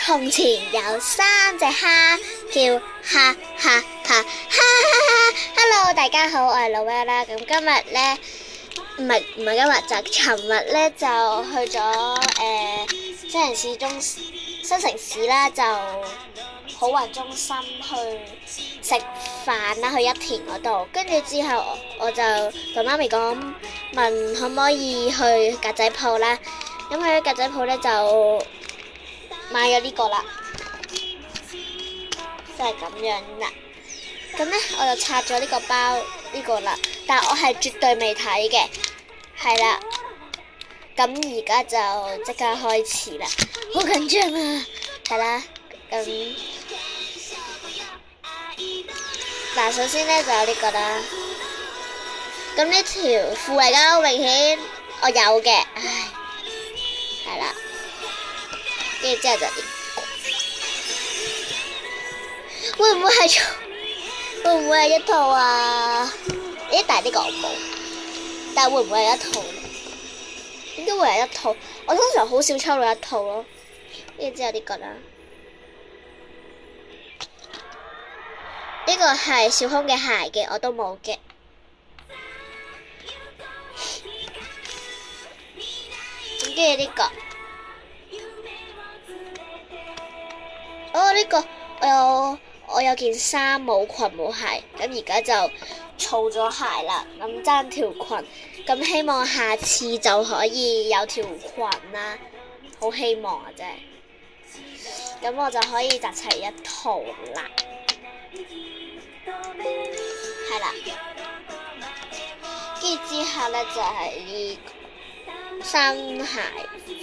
從前有3隻蝦，叫哈哈哈哈哈 Hello， 大家好，我係老 L 啦。咁今日呢，唔係今日，就尋日呢，就去咗新城市啦，就好運中心去食飯啦，去一田嗰度。跟住之後我就同媽咪講，問可唔可以去格仔鋪啦。咁去格仔鋪呢，就買咗呢個啦，就係咁樣啦。咁呢，我就拆咗呢個包呢個啦，但係我係絕對未睇嘅，係啦。咁而家就即刻開始啦，好緊張啊！係啦，咁嗱，首先呢，就有呢個啦。咁呢條褲嚟㗎，好明顯我有嘅，唉，係啦。跟住之後就會唔會係一套啊？但係呢個我冇，但係會唔會係一套呢？應該會係一套。我通常好少抽到一套咯。跟住之後呢個啦，呢個係小空嘅鞋嘅，我都冇嘅。咁跟住呢個。呢個我有件衫冇裙冇鞋，咁而家就儲咗鞋啦，咁爭條裙，咁希望下次就可以有條裙啦，好希望啊真係，咁我就可以集齊一套啦，係啦，跟住之後呢，就係呢新鞋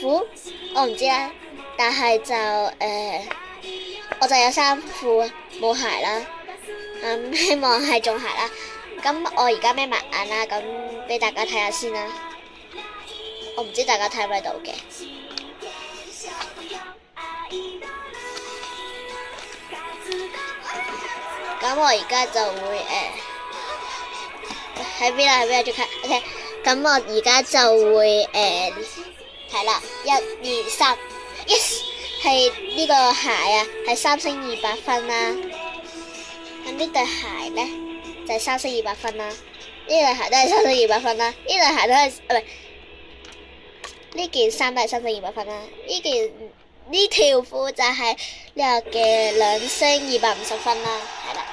褲，我唔知啦，但係就我就有衫褲冇鞋啦，希望係中鞋啦。咁我而家眯埋眼啦，咁俾大家睇下先啦。我唔知大家睇唔睇到嘅。咁我而家就會喺邊啦？再睇 OK。咁我而家就會睇啦，1、2、3 ，yes。係呢個鞋啊，係3星200分啦。咁呢對鞋呢，就係3星200分啦。呢對鞋都係3星200分啦。呢對鞋都係呢件衫都係3星200分啦。呢條褲就係呢個嘅2星250分啦。係啦，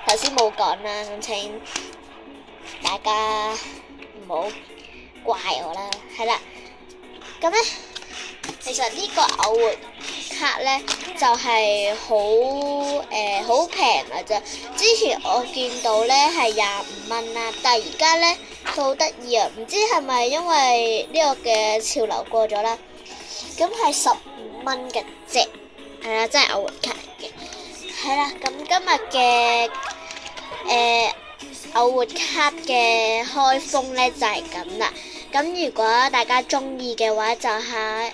頭先冇講啦，咁請大家唔好怪我啦。係啦，咁呢。其實呢個偶活卡呢，就係好平㗎咋。之前我見到呢係25蚊啦，但係而家呢，佢好得意啊！唔知係咪因為呢個嘅潮流過咗啦？咁係15蚊嘅啫，係啦，真係偶活卡嚟嘅。係啦，咁今日嘅偶活卡嘅開封呢，就係咁啦。咁如果大家中意嘅話，就係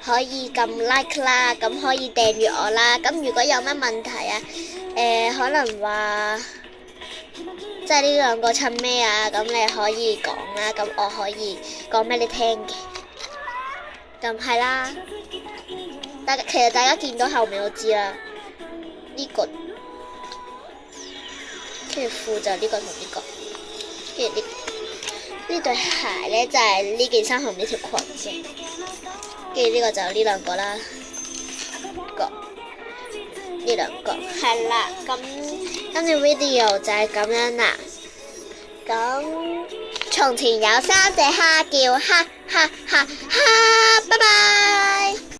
可以撳 like 啦，咁可以訂閱我啦。咁如果有乜問題啊，可能話即係呢兩個襯咩啊，咁你可以講啦，咁我可以講俾你聽嘅。咁係啦，其實大家見到後面都知啦。呢個跟住褲就呢個同呢個，跟住呢對鞋呢，就係呢件衫同呢條裙嘅。跟住呢個就呢兩個啦，呢兩個係啦，咁今次 video 就係咁樣啦。咁從前有3隻蝦，叫哈哈哈哈，拜拜。